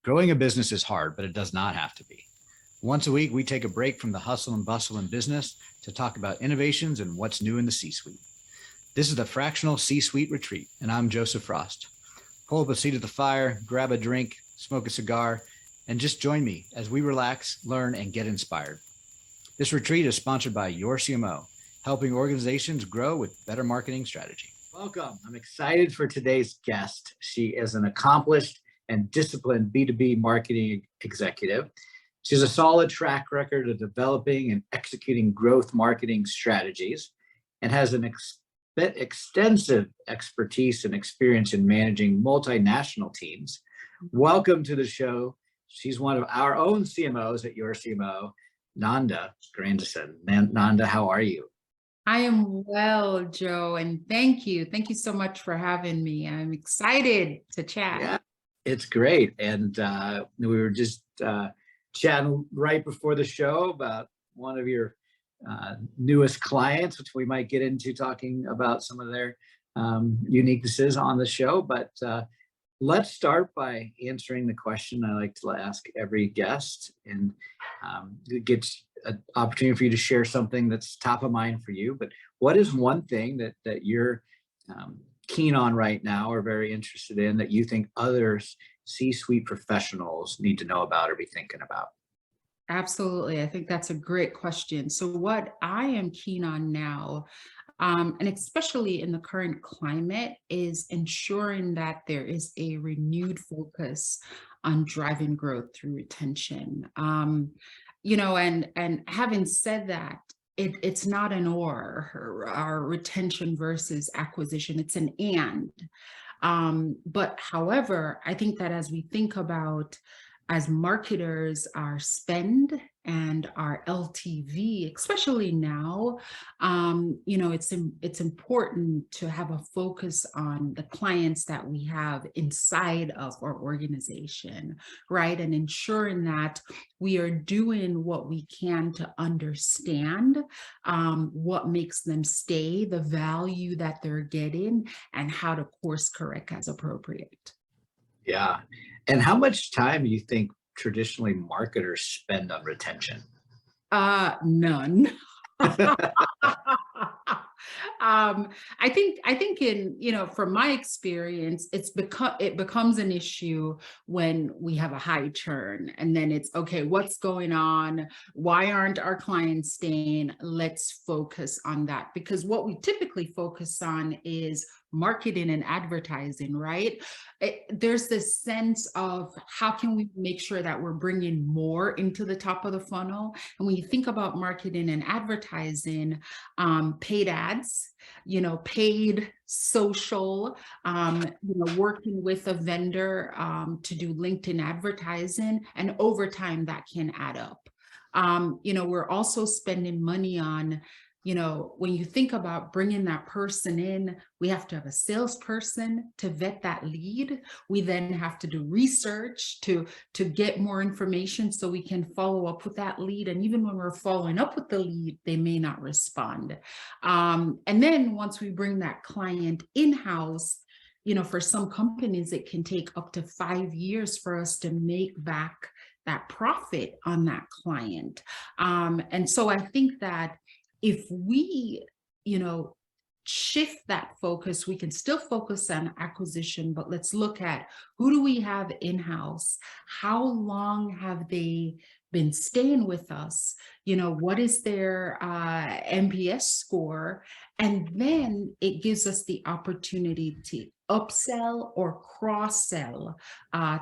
Growing a business is hard, but it does not have to be. Once a week, we take a break from the hustle and bustle in business to talk about innovations and what's new in the C-suite. This is the Fractional C-Suite Retreat, and I'm Joseph Frost. Pull up a seat at the fire, grab a drink, smoke a cigar, and just join me as we relax, learn, and get inspired. This retreat is sponsored by yorCMO, helping organizations grow with better marketing strategy. Welcome. I'm excited for today's guest. She is an accomplished and disciplined B2B marketing executive. She has a solid track record of developing and executing growth marketing strategies and has an extensive expertise and experience in managing multinational teams. Welcome to the show. She's one of our own CMOs at yorCMO, Nanda Grandison. Nanda, how are you? I am well, Joe, and thank you. Thank you so much for having me. I'm excited to chat. Yeah, it's great. And we were just chatting right before the show about one of your newest clients, which we might get into talking about some of their uniquenesses on the show. But let's start by answering the question I like to ask every guest, and it gets an opportunity for you to share something that's top of mind for you. But what is one thing that you're keen on right now or very interested in that you think others C-suite professionals need to know about or be thinking about? Absolutely. I think that's a great question. So what I am keen on now, and especially in the current climate, is ensuring that there is a renewed focus on driving growth through retention. And having said that, it's not an or, our retention versus acquisition, it's an and. But however, I think that as we think about as marketers, our spend and our LTV, especially now, it's important to have a focus on the clients that we have inside of our organization, right? And ensuring that we are doing what we can to understand what makes them stay, the value that they're getting, and how to course correct as appropriate. Yeah. And how much time do you think traditionally marketers spend on retention? None. I think in, from my experience, it becomes an issue when we have a high churn, and then it's okay, what's going on? Why aren't our clients staying? Let's focus on that, because what we typically focus on is marketing and advertising, right? There's this sense of how can we make sure that we're bringing more into the top of the funnel. And when you think about marketing and advertising, paid ads, paid social, working with a vendor to do LinkedIn advertising, and over time that can add up. We're also spending money on, when you think about bringing that person in, we have to have a salesperson to vet that lead. We then have to do research to get more information so we can follow up with that lead. And even when we're following up with the lead, they may not respond. And then once we bring that client in-house, for some companies, it can take up to 5 years for us to make back that profit on that client. And so I think that if we, shift that focus, we can still focus on acquisition, but let's look at who do we have in-house? How long have they been staying with us? What is their NPS score? And then it gives us the opportunity to upsell or cross-sell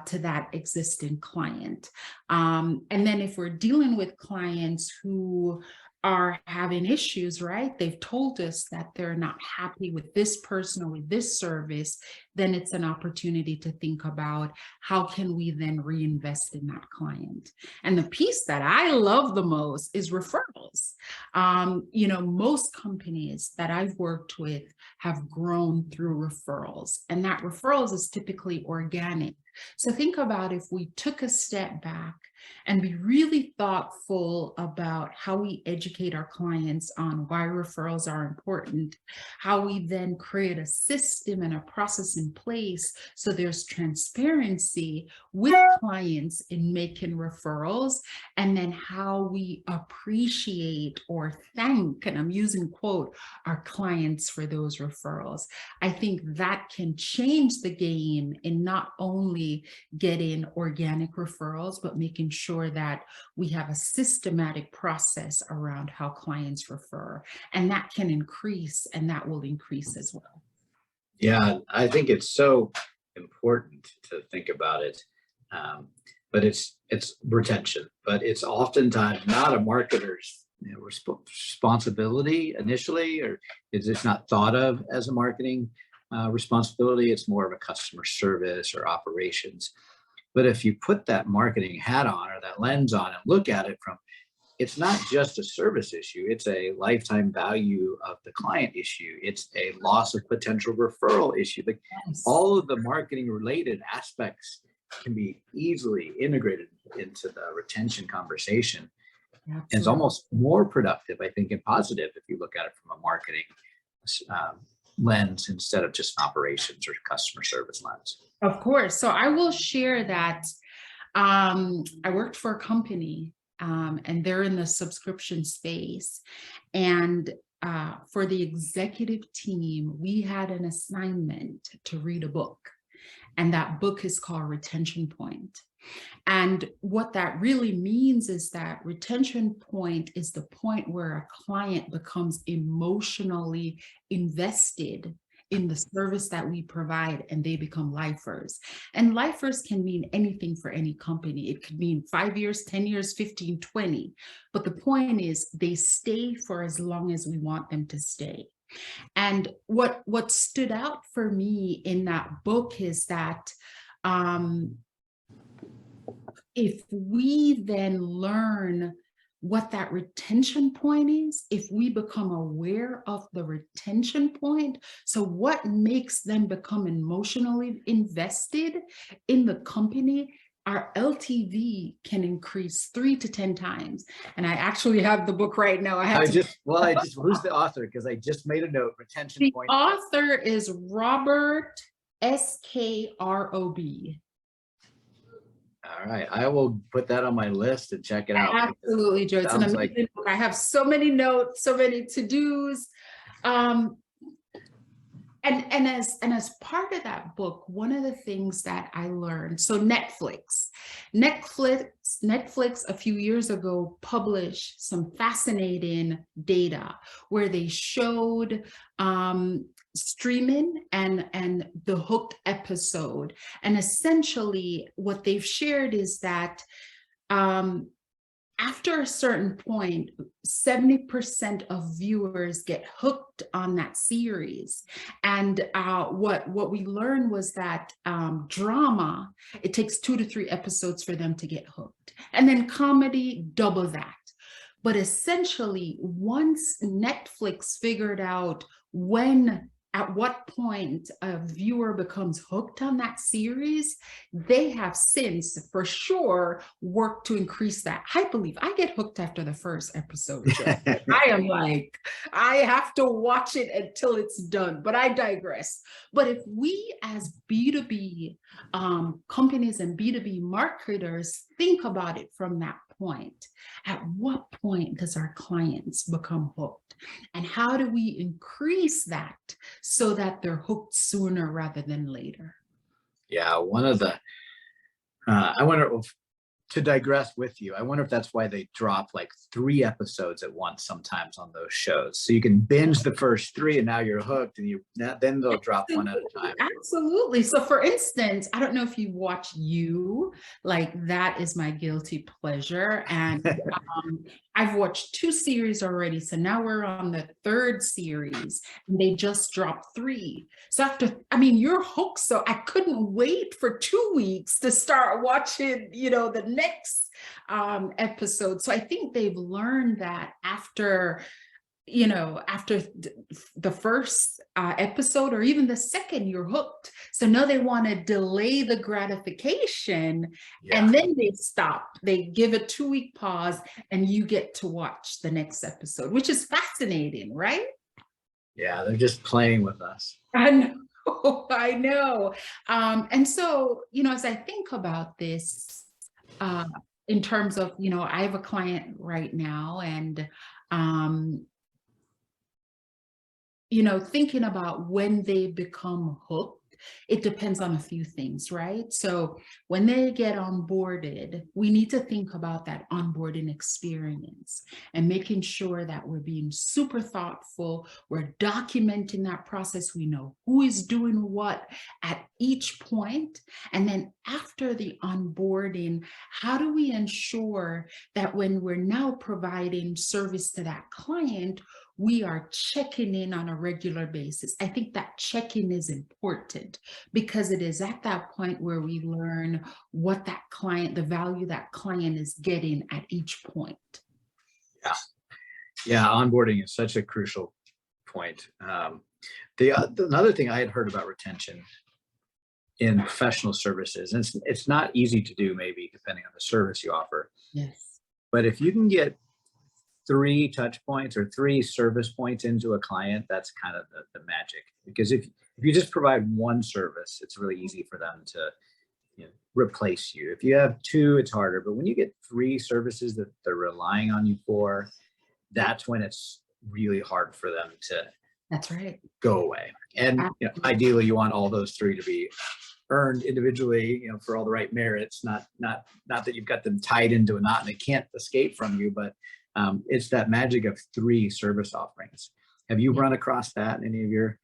to that existing client. And then if we're dealing with clients who are having issues, right? They've told us that they're not happy with this person or with this service, then it's an opportunity to think about how can we then reinvest in that client. And the piece that I love the most is referrals. Most companies that I've worked with have grown through referrals, and that referrals is typically organic. So think about if we took a step back and be really thoughtful about how we educate our clients on why referrals are important, how we then create a system and a process in place so there's transparency with clients in making referrals, and then how we appreciate or thank, and I'm using quote, our clients for those referrals. I think that can change the game in not only getting organic referrals, but making sure that we have a systematic process around how clients refer. And that can increase, and that will increase as well. Yeah, I think it's so important to think about it. But it's retention, but it's oftentimes not a marketer's responsibility initially, or it's just not thought of as a marketing responsibility. It's more of a customer service or operations. But if you put that marketing hat on or that lens on and look at it from, it's not just a service issue, it's a lifetime value of the client issue. It's a loss of potential referral issue. Like all of the marketing related aspects can be easily integrated into the retention conversation. Absolutely. It's almost more productive, I think, and positive if you look at it from a marketing lens instead of just an operations or customer service lens. Of course. So I will share that I worked for a company and they're in the subscription space. And for the executive team, we had an assignment to read a book. And that book is called Retention Point. And what that really means is that retention point is the point where a client becomes emotionally invested in the service that we provide, and they become lifers. And lifers can mean anything for any company. It could mean 5 years, 10 years, 15, 20. But the point is they stay for as long as we want them to stay. And what stood out for me in that book is that if we then learn what that retention point is, if we become aware of the retention point, so what makes them become emotionally invested in the company, our LTV can increase 3 to 10 times. And I actually have the book right now. Who's the author? Because I just made a note, retention point. The author is Robert Skrob. All right, I will put that on my list and check it out. Absolutely, Joe. It's an amazing book. I have so many notes, so many to-dos. And as part of that book, one of the things that I learned, so Netflix a few years ago published some fascinating data where they showed streaming and the hooked episode. And essentially what they've shared is that after a certain point, 70% of viewers get hooked on that series. And what we learned was that drama, it takes 2 to 3 episodes for them to get hooked. And then comedy, double that. But essentially, once Netflix figured out at what point a viewer becomes hooked on that series, they have since for sure worked to increase that. I believe I get hooked after the first episode. I am like, I have to watch it until it's done, but I digress. But if we as B2B companies and B2B marketers think about it from that point, at what point does our clients become hooked? And how do we increase that so that they're hooked sooner rather than later? Yeah, one of the, I wonder if, to digress with you, I wonder if that's why they drop like 3 episodes at once sometimes on those shows. So you can binge the first 3 and now you're hooked, and then they'll drop one at a time. Absolutely. So for instance, I don't know if you watch You, like that is my guilty pleasure. And I've watched 2 series already. So now we're on the 3rd series and they just dropped 3. So you're hooked. So I couldn't wait for 2 weeks to start watching, the next episode. So I think they've learned that after after the first episode or even the second, you're hooked. So now they want to delay the gratification, and then they stop. They give a 2-week pause, and you get to watch the next episode, which is fascinating, right? Yeah, they're just playing with us. I know, I know. And so, as I think about this, in terms of, I have a client right now, and thinking about when they become hooked, it depends on a few things, right? So when they get onboarded, we need to think about that onboarding experience and making sure that we're being super thoughtful. We're documenting that process. We know who is doing what at each point. And then after the onboarding, how do we ensure that when we're now providing service to that client, we are checking in on a regular basis? I think that check-in is important because it is at that point where we learn what that client, the value that client is getting at each point. Yeah, onboarding is such a crucial point. Another thing I had heard about retention in professional services, and it's not easy to do, maybe depending on the service you offer. Yes. But if you can get 3 touch points or 3 service points into a client, that's kind of the magic. Because if you just provide one service, it's really easy for them to replace you. If you have 2, it's harder. But when you get 3 services that they're relying on you for, that's when it's really hard for them to That's right. go away. And ideally, you want all those 3 to be earned individually, for all the right merits, not that you've got them tied into a knot and they can't escape from you, but it's that magic of 3 service offerings. Have you run across that in any of your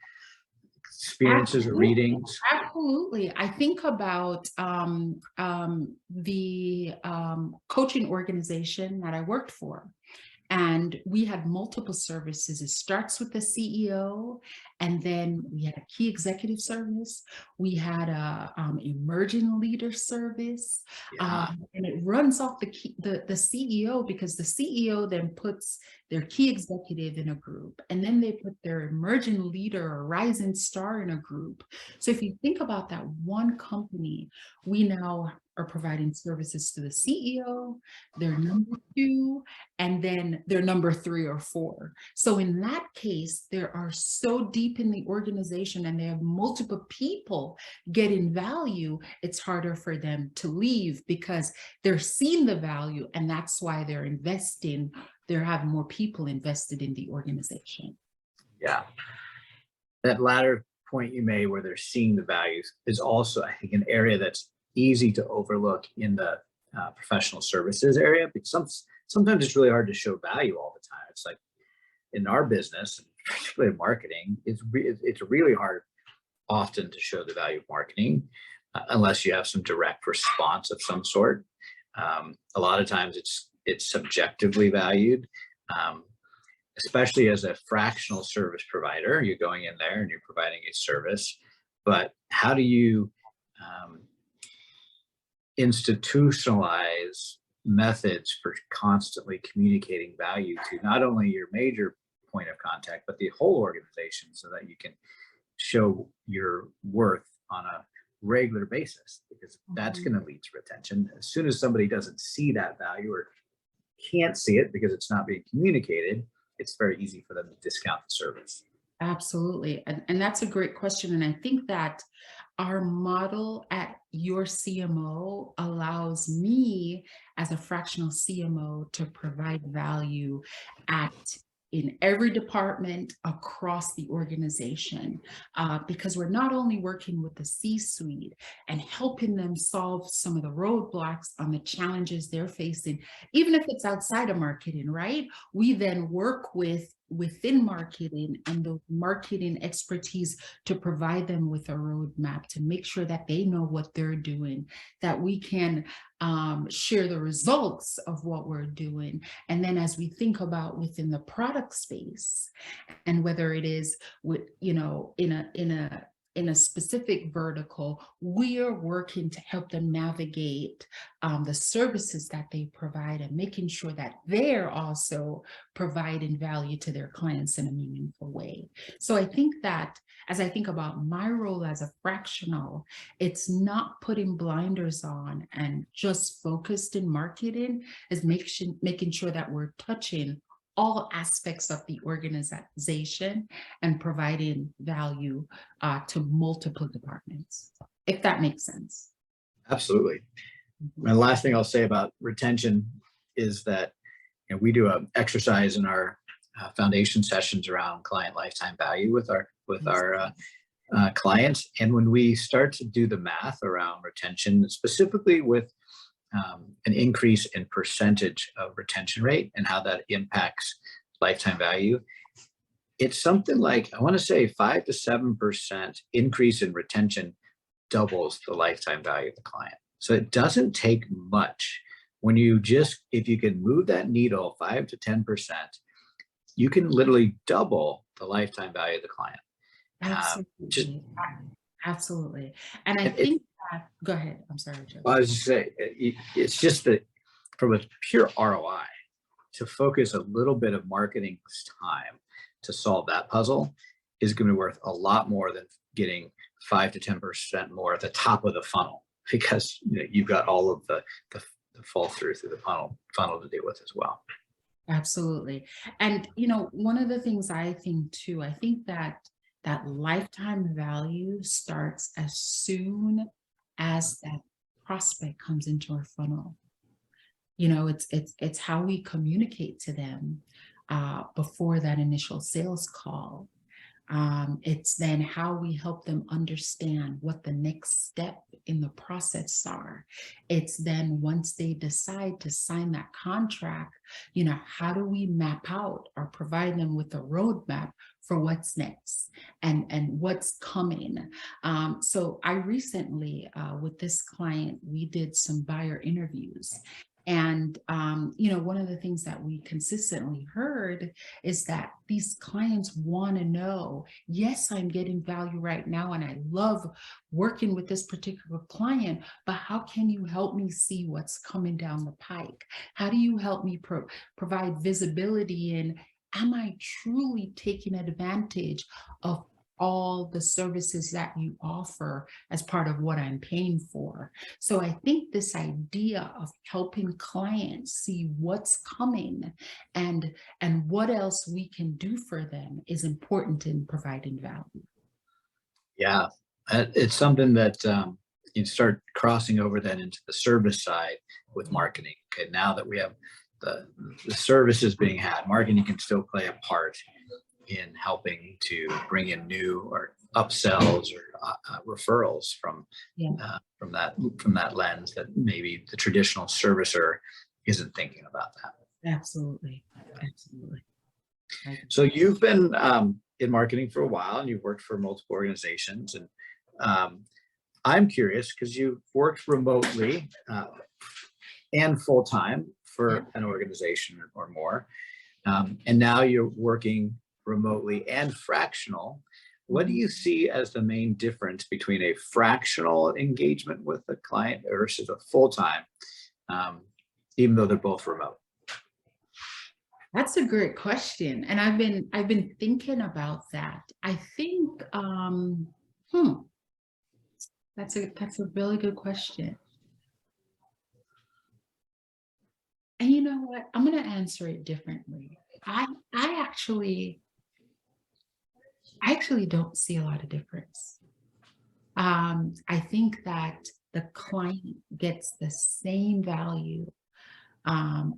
experiences or readings? Absolutely. I think about the coaching organization that I worked for. And we had multiple services. It starts with the CEO, and then we had a key executive service. We had a emerging leader service, and it runs off the CEO, because the CEO then puts their key executive in a group, and then they put their emerging leader or rising star in a group. So if you think about that one company, we now are providing services to the CEO, their number 2, and then their number 3 or 4. So in that case, they are so deep in the organization and they have multiple people getting value, it's harder for them to leave because they're seeing the value, and that's why they're investing. They're having more people invested in the organization. Yeah. That latter point you made where they're seeing the values is also, I think, an area that's easy to overlook in the professional services area, because sometimes it's really hard to show value all the time. It's like in our business, particularly marketing, it's really hard often to show the value of marketing unless you have some direct response of some sort. A lot of times it's subjectively valued, especially as a fractional service provider. You're going in there and you're providing a service, but how do you institutionalize methods for constantly communicating value to not only your major point of contact, but the whole organization, so that you can show your worth on a regular basis, because that's going to lead to retention. As soon as somebody doesn't see that value or can't see it because it's not being communicated, it's very easy for them to discount the service. Absolutely. And that's a great question. And I think that our model at yorCMO allows me as a fractional CMO to provide value in every department across the organization, because we're not only working with the C-suite and helping them solve some of the roadblocks on the challenges they're facing, even if it's outside of marketing, right? We then work within marketing and the marketing expertise to provide them with a roadmap to make sure that they know what they're doing, that we can share the results of what we're doing. And then as we think about within the product space, and whether it is with, in a in a specific vertical, we are working to help them navigate the services that they provide and making sure that they're also providing value to their clients in a meaningful way. So I think that as I think about my role as a fractional, it's not putting blinders on and just focused in marketing, is making sure that we're touching all aspects of the organization and providing value to multiple departments, if that makes sense. Absolutely. And the last thing I'll say about retention is that we do an exercise in our foundation sessions around client lifetime value with our clients. And when we start to do the math around retention, specifically with an increase in percentage of retention rate and how that impacts lifetime value, it's something like, I want to say 5 to 7% increase in retention doubles the lifetime value of the client. So it doesn't take much. When you just, if you can move that needle 5 to 10%, you can literally double the lifetime value of the client. Absolutely. Absolutely. And I think that, go ahead. I'm sorry, Joe. Well, I was just saying, it's just that from a pure ROI, to focus a little bit of marketing time to solve that puzzle is going to be worth a lot more than getting 5 to 10% more at the top of the funnel, because you've got all of the fall through the funnel to deal with as well. Absolutely. And, one of the things I think too, I think that lifetime value starts as soon as that prospect comes into our funnel. It's how we communicate to them before that initial sales call. It's then how we help them understand what the next step in the process are. It's then once they decide to sign that contract, how do we map out or provide them with a roadmap for what's next and what's coming. So I recently, with this client, we did some buyer interviews. And, one of the things that we consistently heard is that these clients want to know, yes, I'm getting value right now, and I love working with this particular client, but how can you help me see what's coming down the pike? How do you help me provide visibility in, am I truly taking advantage of all the services that you offer as part of what I'm paying for? So I think this idea of helping clients see what's coming and what else we can do for them is important in providing value. Yeah, it's something that you start crossing over then into the service side with marketing. Okay, now that we have the services being had, marketing can still play a part in helping to bring in new or upsells or referrals from that lens that maybe the traditional servicer isn't thinking about that. Absolutely. So you've been in marketing for a while, and you've worked for multiple organizations, and I'm curious because you've worked remotely and full-time for an organization or more, and now you're working remotely and fractional. What do you see as the main difference between a fractional engagement with a client versus a full-time, even though they're both remote? That's a great question, and I've been thinking about that. I think that's a really good question. And you know what? I'm going to answer it differently. I actually don't see a lot of difference. I think that the client gets the same value.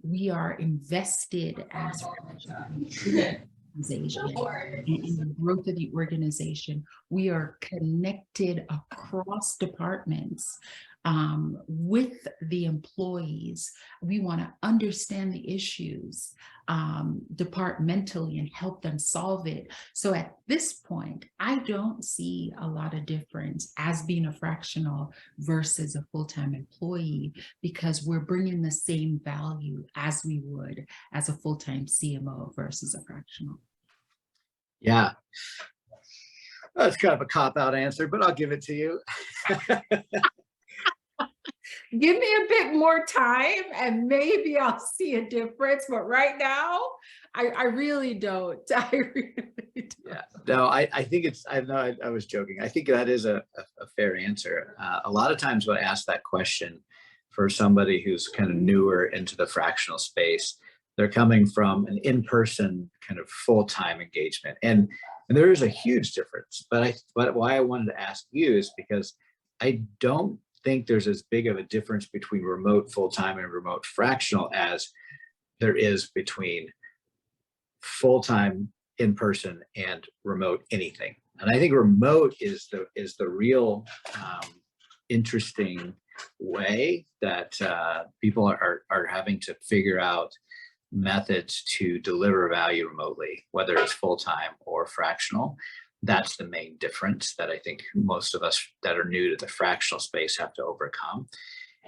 We are invested as organization in the growth of the organization. We are connected across departments with the employees. We want to understand the issues departmentally and help them solve it. So at this point, I don't see a lot of difference as being a fractional versus a full-time employee, because we're bringing the same value as we would as a full-time CMO versus a fractional. Yeah. That's kind of a cop-out answer, but I'll give it to you. Give me a bit more time and maybe I'll see a difference. But right now, I really don't. I really don't. Yeah, no, I think it's, I know I was joking. I think that is a fair answer. A lot of times when I ask that question for somebody who's kind of newer into the fractional space, they're coming from an in-person kind of full-time engagement. And there is a huge difference. But why I wanted to ask you is because I don't think there's as big of a difference between remote full-time and remote fractional as there is between full-time in person and remote anything. And I think remote is the real interesting way that people are having to figure out methods to deliver value remotely, whether it's full-time or fractional. That's the main difference that I think most of us that are new to the fractional space have to overcome.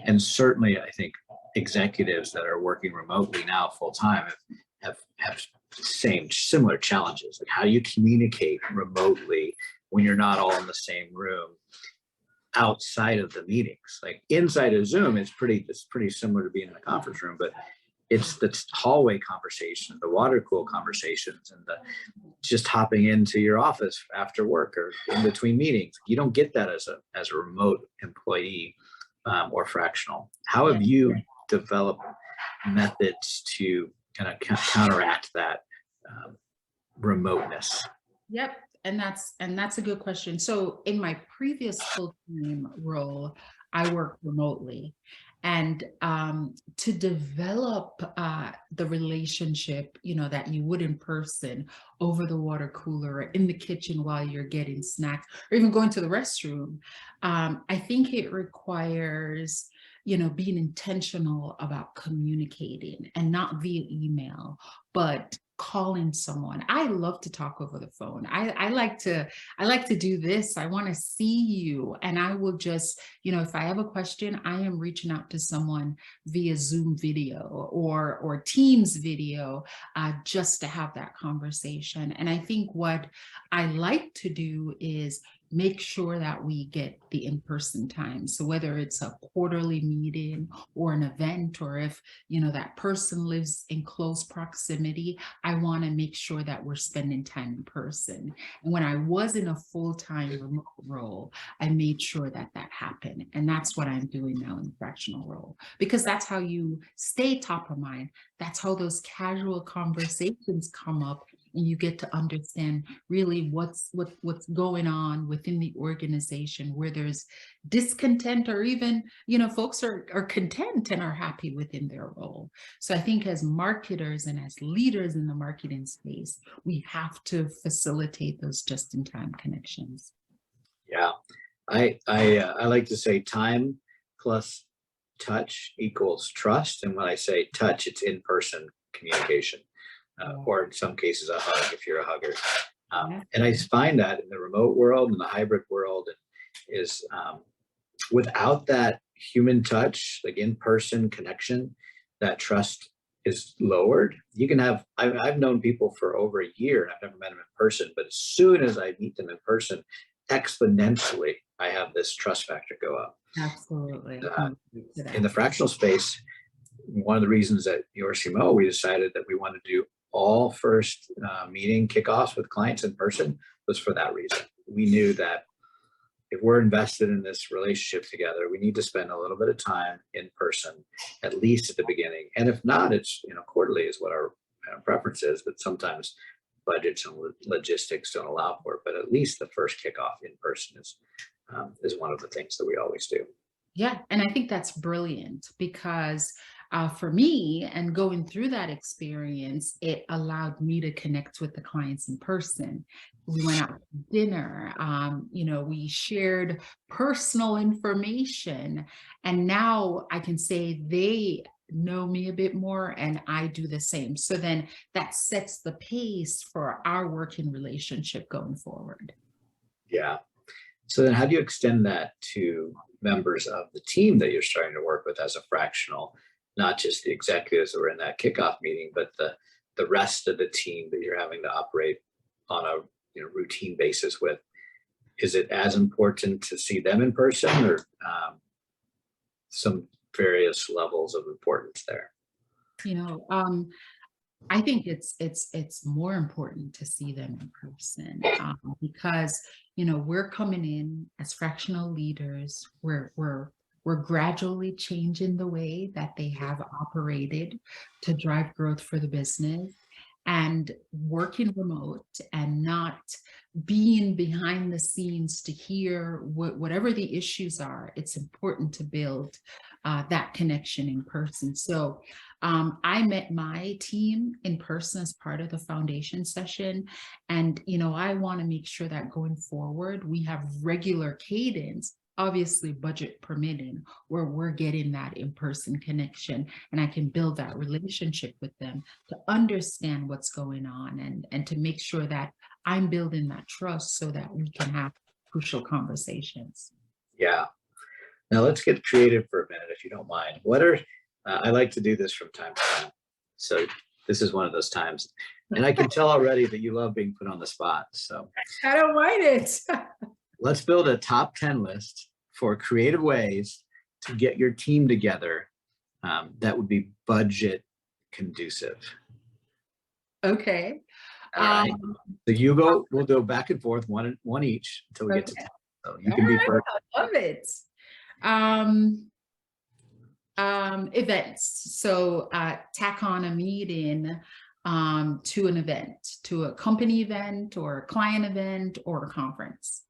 And certainly I think executives that are working remotely now full-time have similar challenges. Like, how do you communicate remotely when you're not all in the same room outside of the meetings? Like inside of Zoom, it's pretty similar to being in a conference room, but it's the hallway conversation, the water cool conversations, and the just hopping into your office after work or in between meetings. You don't get that as a remote employee or fractional. How have you developed methods to kind of counteract that remoteness? Yep. And that's a good question. So in my previous full-time role, I worked remotely. And to develop the relationship, that you would in person over the water cooler or in the kitchen while you're getting snacks or even going to the restroom, I think it requires, being intentional about communicating and not via email, but calling someone. I love to talk over the phone. I like to do this. I want to see you. And I will just, if I have a question, I am reaching out to someone via Zoom video or Teams video, just to have that conversation. And I think what I like to do is make sure that we get the in-person time. So whether it's a quarterly meeting or an event, or if, that person lives in close proximity, I want to make sure that we're spending time in person. And when I was in a full-time remote role, I made sure that happened. And that's what I'm doing now in the fractional role, because that's how you stay top of mind. That's how those casual conversations come up, and you get to understand really what's going on within the organization, where there's discontent, or even, folks are content and are happy within their role. So I think as marketers and as leaders in the marketing space, we have to facilitate those just-in-time connections. Yeah, I like to say time plus touch equals trust. And when I say touch, it's in-person communication. Or in some cases a hug if you're a hugger. And I find that in the remote world and the hybrid world is without that human touch, like in-person connection, that trust is lowered. You can have, I've known people for over a year and I've never met them in person, but as soon as I meet them in person, exponentially, I have this trust factor go up. Absolutely. In the fractional space, one of the reasons that yorCMO, we decided that we wanted to do all first meeting kickoffs with clients in person was for that reason. We knew that if we're invested in this relationship together, we need to spend a little bit of time in person, at least at the beginning. And if not, it's, quarterly is what our preference is, but sometimes budgets and logistics don't allow for it. But at least the first kickoff in person is one of the things that we always do. Yeah, and I think that's brilliant, because for me, and going through that experience, it allowed me to connect with the clients in person. We went out to dinner, we shared personal information, and now I can say they know me a bit more and I do the same. So then that sets the pace for our working relationship going forward. Yeah. So then how do you extend that to members of the team that you're starting to work with as a fractional, not just the executives that were in that kickoff meeting, but the rest of the team that you're having to operate on a routine basis with? is it as important to see them in person, or some various levels of importance there? You know, I think it's more important to see them in person, because we're coming in as fractional leaders. We're gradually changing the way that they have operated to drive growth for the business, and working remote and not being behind the scenes to hear whatever the issues are. It's important to build that connection in person. So I met my team in person as part of the foundation session. And, I want to make sure that going forward, we have regular cadence, obviously budget permitting, where we're getting that in-person connection, and I can build that relationship with them to understand what's going on, and to make sure that I'm building that trust so that we can have crucial conversations. Yeah. Now let's get creative for a minute, if you don't mind. What are, I like to do this from time to time. So this is one of those times. And I can tell already that you love being put on the spot. So I don't mind it. let's build a top 10 list for creative ways to get your team together that would be budget conducive. Okay. All right. So we'll go back and forth, one each until we get to 10. So you can be first. I love it. Events. So tack on a meeting to an event, to a company event or a client event or a conference.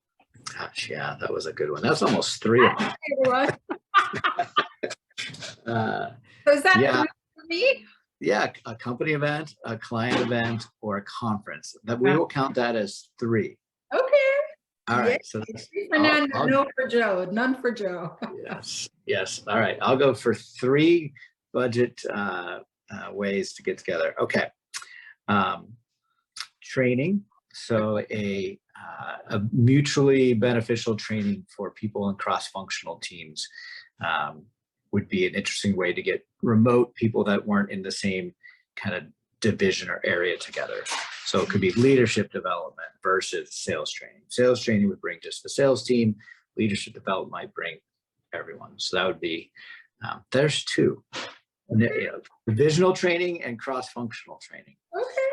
Gosh, yeah, that was a good one. That's almost 3 of them. So is that 3 for me? Yeah, a company event, a client event, or a conference. That we will count that as 3. Okay. All right. So no for Joe, none for Joe. Yes. All right. I'll go for 3 budget ways to get together. Okay. Training. So a mutually beneficial training for people in cross-functional teams would be an interesting way to get remote people that weren't in the same kind of division or area together. So it could be leadership development versus sales training. Sales training would bring just the sales team. Leadership development might bring everyone. So that would be, there's 2. Divisional training and cross-functional training. Okay.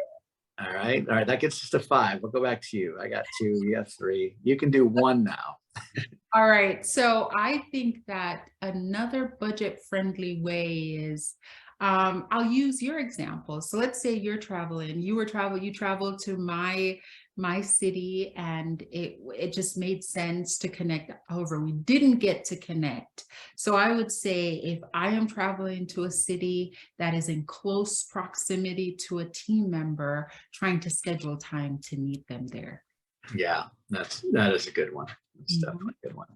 All right. That gets us to 5. We'll go back to you. I got 2. You got 3. You can do 1 now. All right. So I think that another budget-friendly way is, I'll use your example. So let's say you're traveling, you traveled to my city, and it just made sense to connect. However, we didn't get to connect. So I would say, if I am traveling to a city that is in close proximity to a team member, trying to schedule time to meet them there. Yeah, that is a good one. That's definitely a good one.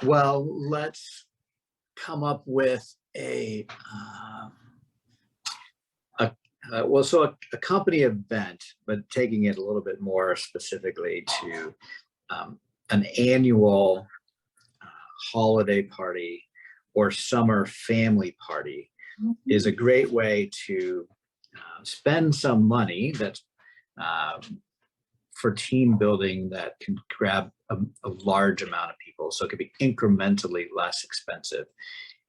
Well, let's come up with a company event, but taking it a little bit more specifically to an annual holiday party or summer family party is a great way to spend some money that's for team building that can grab a large amount of people. So it could be incrementally less expensive,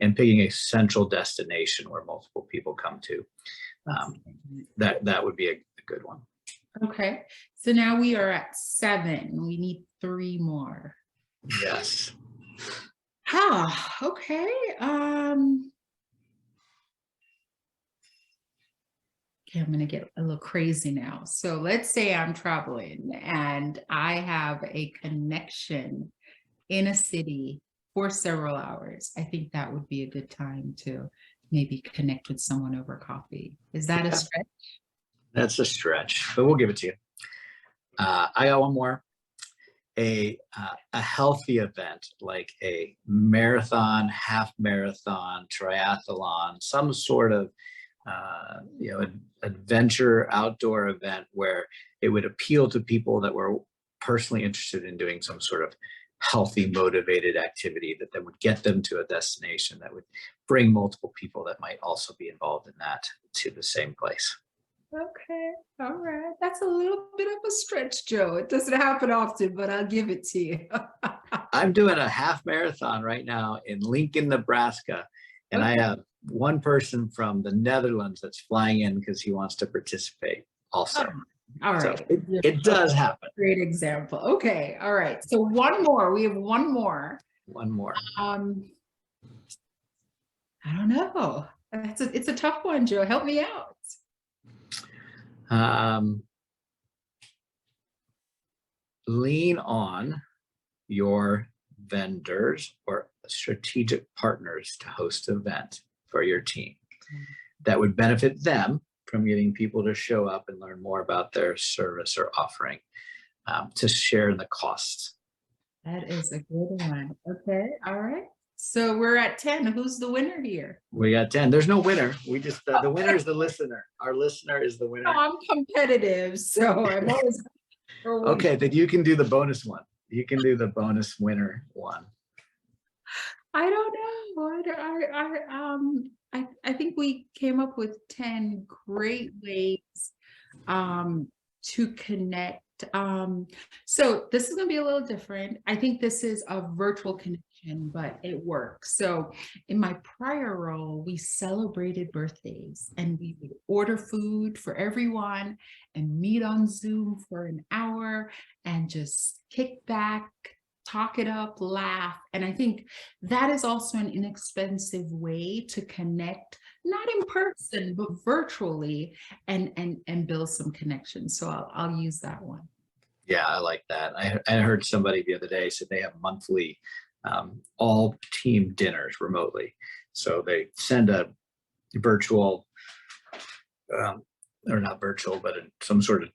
and picking a central destination where multiple people come to. That would be a good one. Okay. So now we are at 7. We need 3 more. Yes. Okay. Okay, I'm going to get a little crazy now. So let's say I'm traveling and I have a connection in a city for several hours. I think that would be a good time to maybe connect with someone over coffee. Is that a stretch? That's a stretch, but we'll give it to you. I got one more. A healthy event like a marathon, half marathon, triathlon, some sort of adventure outdoor event where it would appeal to people that were personally interested in doing some sort of healthy, motivated activity that would get them to a destination that would bring multiple people that might also be involved in that to the same place. Okay. All right. That's a little bit of a stretch, Joe. It doesn't happen often, but I'll give it to you. I'm doing a half marathon right now in Lincoln, Nebraska, and I Okay. have one person from the Netherlands that's flying in because he wants to participate Oh, also. all So right. it does happen. Great example. Okay. All right. So one more. We have one more. One more. Um, I don't know. It's a tough one, Joe. Help me out. Um, lean on your vendors or strategic partners to host an event for your team that would benefit them from getting people to show up and learn more about their service or offering, to share in the costs. That is a good one. Okay. All right. So we're at 10. Who's the winner here? We got 10. There's no winner. We just, the winner is the listener. Our listener is the winner. No, I'm competitive, so I'm always Okay, then you can do the bonus one. You can do the bonus winner one. I don't know. I think we came up with 10 great ways to connect. So this is going to be a little different. I think this is a virtual connection, but it works. So in my prior role, we celebrated birthdays and we would order food for everyone and meet on Zoom for an hour and just kick back, talk it up, laugh. And I think that is also an inexpensive way to connect, not in person, but virtually, and build some connections. So I'll use that one. Yeah, I like that. I heard somebody the other day said they have monthly all team dinners remotely. So they send a virtual, or not virtual, but some sort of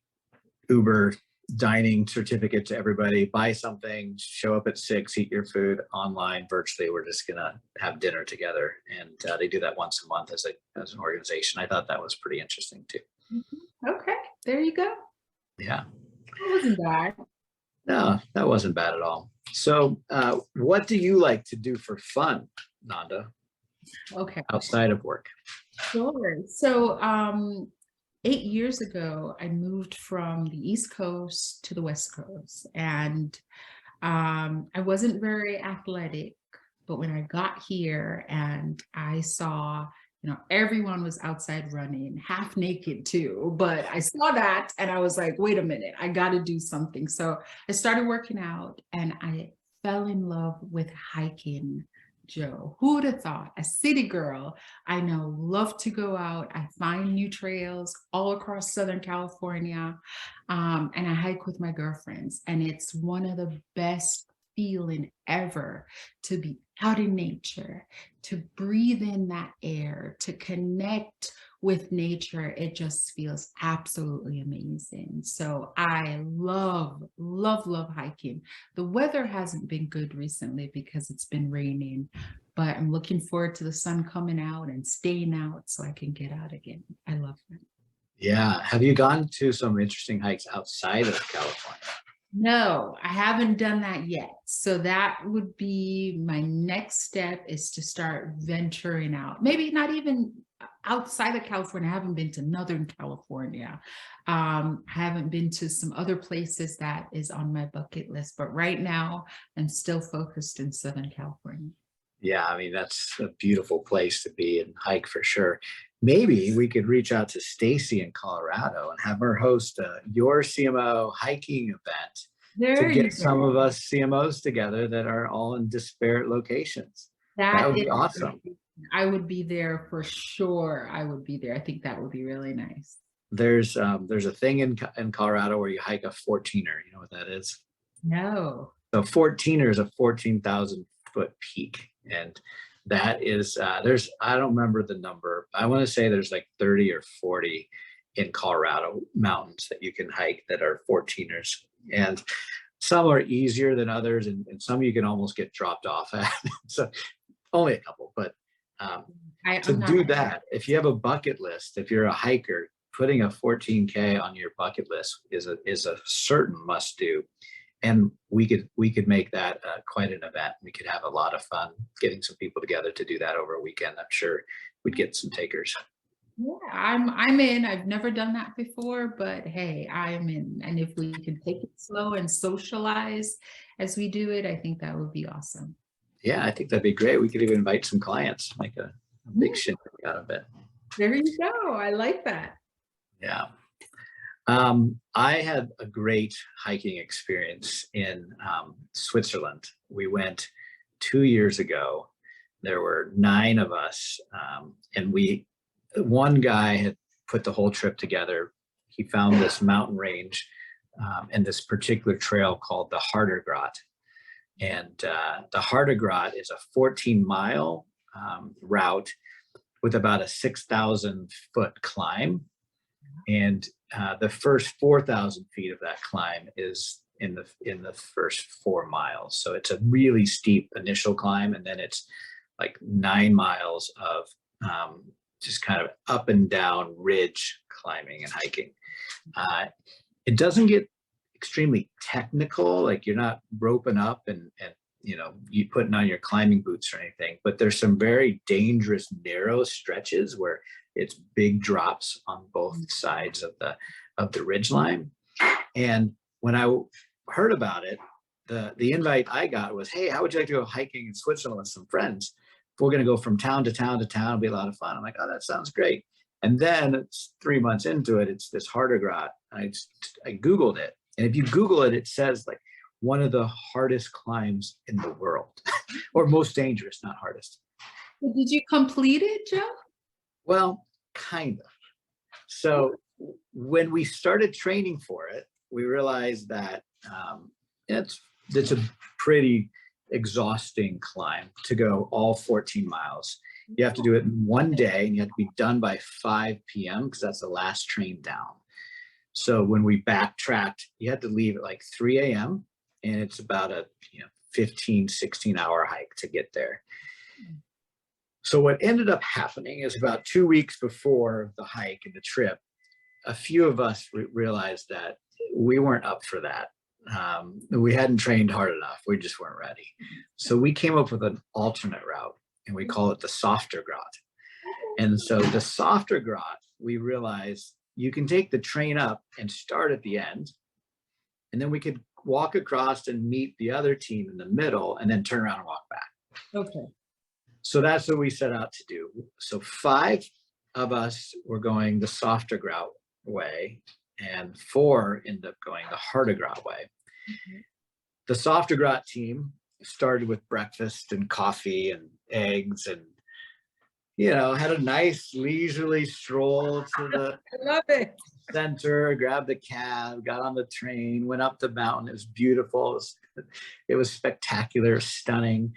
Uber dining certificate to everybody. Buy something, show up at 6, eat your food online virtually. We're just gonna have dinner together, and they do that once a month as an organization. I thought that was pretty interesting too. Okay, there you go. Yeah. That wasn't bad. No, that wasn't bad at all. So, what do you like to do for fun, Nanda, Okay, outside of work? sure. So 8 years ago, I moved from the East Coast to the West Coast, and I wasn't very athletic, but when I got here and I saw, everyone was outside running, half naked too, but I saw that and I was like, wait a minute, I got to do something. So I started working out and I fell in love with hiking. Joe, who would have thought? A city girl, I know, love to go out. I find new trails all across Southern California, and I hike with my girlfriends. And it's one of the best feeling ever to be out in nature, to breathe in that air, to connect with nature. It just feels absolutely amazing. So I love, love, love hiking. The weather hasn't been good recently because it's been raining, but I'm looking forward to the sun coming out and staying out so I can get out again. I love it. Yeah. Have you gone to some interesting hikes outside of California? No, I haven't done that yet. So that would be my next step, is to start venturing out. Maybe not even outside of California. I haven't been to Northern California. I haven't been to some other places that is on my bucket list. But right now, I'm still focused in Southern California. Yeah, I mean, that's a beautiful place to be and hike for sure. Maybe we could reach out to Stacy in Colorado and have her host a yorCMO hiking event to There you get some go. of us CMOs together that are all in disparate locations. That That would be is, awesome. I would be there for sure. I would be there. I think that would be really nice. There's a thing in Colorado where you hike a 14er. You know what that is? No. So 14er is a 14,000 foot peak, and that is there's, I don't remember the number. I want to say there's like 30 or 40 in Colorado mountains that you can hike that are 14ers, and some are easier than others, and some you can almost get dropped off at. So only a couple, but to I'm not. do that, if you have a bucket list, if you're a hiker, putting a 14K on your bucket list is a certain must do. And we could make that quite an event. We could have a lot of fun getting some people together to do that over a weekend. I'm sure we'd get some takers. Yeah, I'm in. I've never done that before, but hey, I'm in. And if we can take it slow and socialize as we do it, I think that would be awesome. Yeah, I think that'd be great. We could even invite some clients, make a big Yeah, shindig out of it. there you go. I like that. Yeah. I had a great hiking experience in Switzerland. We went 2 years ago. There were 9 of us, and one guy had put the whole trip together. He found this mountain range and this particular trail called the Hardergrat. And the Hardergrat is a 14-mile route with about a 6,000-foot climb. And the first 4,000 feet of that climb is in the first 4 miles. So it's a really steep initial climb, and then it's like 9 miles of just kind of up and down ridge climbing and hiking. It doesn't get extremely technical, like you're not roping up and you putting on your climbing boots or anything, but there's some very dangerous narrow stretches where it's big drops on both sides of the ridge line. And when I heard about it, the invite I got was, hey, how would you like to go hiking in Switzerland with some friends? We're going to go from town to town to town. It'll be a lot of fun. I'm like, oh, that sounds great. And then it's 3 months into it, it's this Hardergrat. I Googled it. And if you Google it, it says like one of the hardest climbs in the world or most dangerous, not hardest. Did you complete it, Joe? Well, kind of. So when we started training for it, we realized that it's a pretty exhausting climb to go all 14 miles. You have to do it in one day, and you have to be done by 5 p.m. because that's the last train down. So when we backtracked, you had to leave at like 3 a.m. and it's about a 15, 16-hour hike to get there. So what ended up happening is about 2 weeks before the hike and the trip, a few of us realized that we weren't up for that. We hadn't trained hard enough. We just weren't ready. So we came up with an alternate route, and we call it the softer grat. And so the softer grat, we realized you can take the train up and start at the end, and then we could walk across and meet the other team in the middle and then turn around and walk back. Okay. So that's what we set out to do. So 5 of us were going the softer grat way, and 4 ended up going the harder grat way. Mm-hmm. The softer grat team started with breakfast and coffee and eggs, and had a nice leisurely stroll to the I love it. center, grabbed the cab, got on the train, went up the mountain. It was beautiful. It was spectacular, stunning.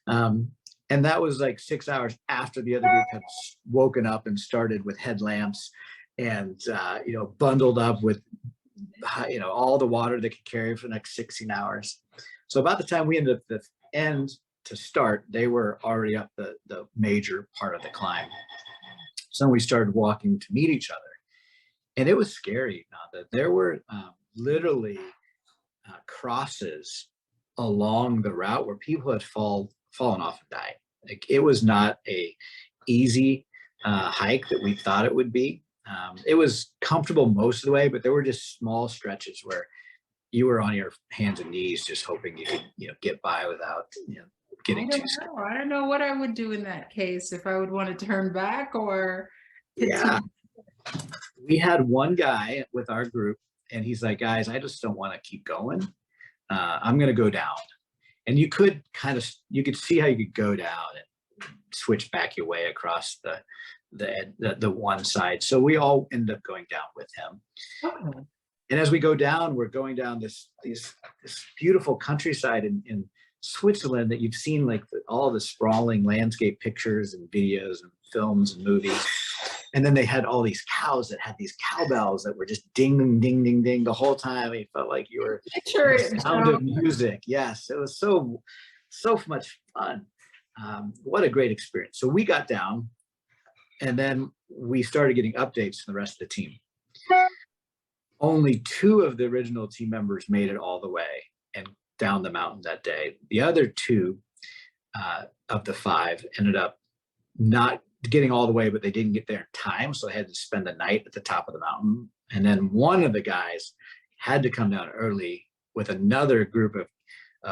And that was like 6 hours after the other group had woken up and started with headlamps and, bundled up with, all the water they could carry for the next 16 hours. So about the time we ended up at the end to start, they were already up the major part of the climb. So we started walking to meet each other. And it was scary, Nanda. There were literally crosses along the route where people had fallen off and died. Like, it was not a easy hike that we thought it would be. It was comfortable most of the way, but there were just small stretches where you were on your hands and knees, just hoping you could, get by without, getting too scared. I don't know what I would do in that case, if I would want to turn back or continue. Yeah. We had one guy with our group, and he's like, guys, I just don't want to keep going. I'm going to go down. And you could see how you could go down and switch back your way across the one side. So we all ended up going down with him. Okay. And as we go down, we're going down this beautiful countryside in Switzerland that you've seen, like all the sprawling landscape pictures and videos and films and movies. And then they had all these cows that had these cowbells that were just ding, ding, ding, ding, ding the whole time. It felt like you were the sound of music. Yes, it was so much fun. What a great experience. So we got down, and then we started getting updates from the rest of the team. Only 2 of the original team members made it all the way and down the mountain that day. The other 2 of the 5 ended up not getting all the way, but they didn't get there in time. So they had to spend the night at the top of the mountain. And then one of the guys had to come down early with another group of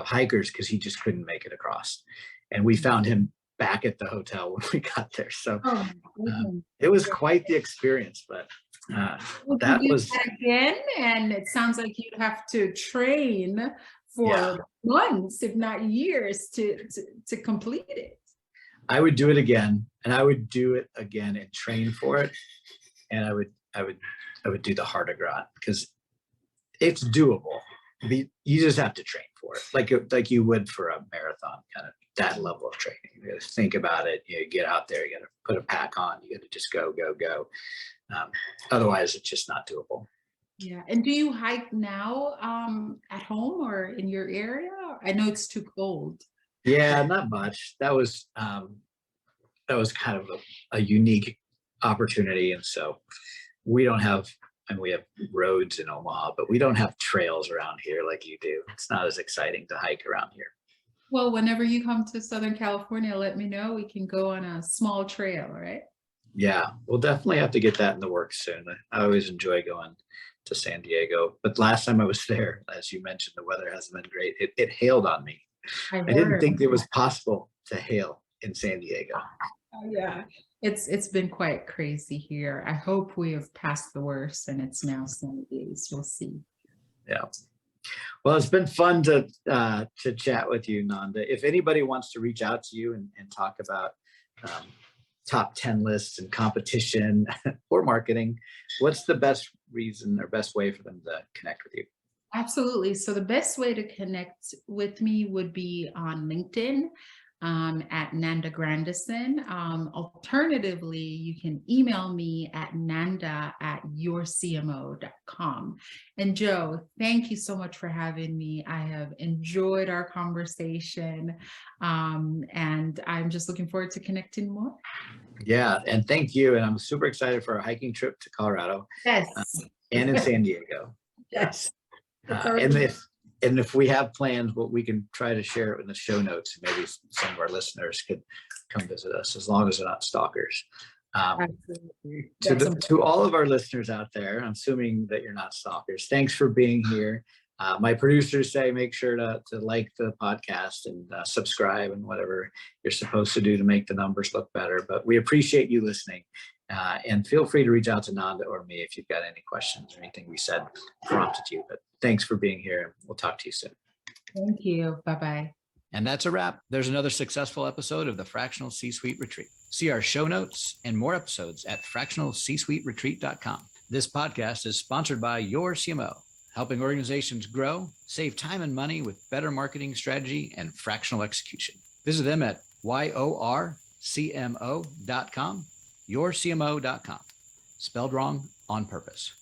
hikers because he just couldn't make it across. And we found him back at the hotel when we got there. So it was quite the experience, but that was that again. And it sounds like you'd have to train for months, if not years, to complete it. I would do it again, and I would do it again and train for it. And I would do the harder because it's doable. You just have to train for it, like you would for a marathon, kind of that level of training. You got to think about it. You get out there. You got to put a pack on. You got to just go. Otherwise, it's just not doable. Yeah. And do you hike now at home or in your area? I know it's too cold. Yeah, not much. That was kind of a unique opportunity, and so we don't have. I mean, we have roads in Omaha, but we don't have trails around here like you do. It's not as exciting to hike around here. Well, whenever you come to Southern California, let me know. We can go on a small trail, right? Yeah, we'll definitely have to get that in the works soon. I always enjoy going to San Diego, but last time I was there, as you mentioned, the weather hasn't been great. It hailed on me. I didn't think it was possible to hail in San Diego. Yeah, it's been quite crazy here. I hope we have passed the worst and it's now sunny days. We'll see. Yeah. Well, it's been fun to chat with you, Nanda. If anybody wants to reach out to you and talk about top 10 lists and competition or marketing, what's the best reason or best way for them to connect with you? Absolutely. So the best way to connect with me would be on LinkedIn at Nanda Grandison. Alternatively, you can email me at nanda@yorCMO.com. And Joe, thank you so much for having me. I have enjoyed our conversation, and I'm just looking forward to connecting more. Yeah, and thank you. And I'm super excited for our hiking trip to Colorado. Yes. And in San Diego. Yes. And if we have plans, we can try to share it in the show notes. Maybe some of our listeners could come visit us, as long as they're not stalkers. Absolutely. To all of our listeners out there, I'm assuming that you're not stalkers. Thanks for being here. My producers say make sure to like the podcast and subscribe and whatever you're supposed to do to make the numbers look better. But we appreciate you listening. And feel free to reach out to Nanda or me if you've got any questions or anything we said prompted you. But thanks for being here. We'll talk to you soon. Thank you. Bye-bye. And that's a wrap. There's another successful episode of the Fractional C-Suite Retreat. See our show notes and more episodes at fractionalcsuiteretreat.com. This podcast is sponsored by yorCMO, helping organizations grow, save time and money with better marketing strategy and fractional execution. Visit them at yorCMO.com, yorCMO.com. Spelled wrong on purpose.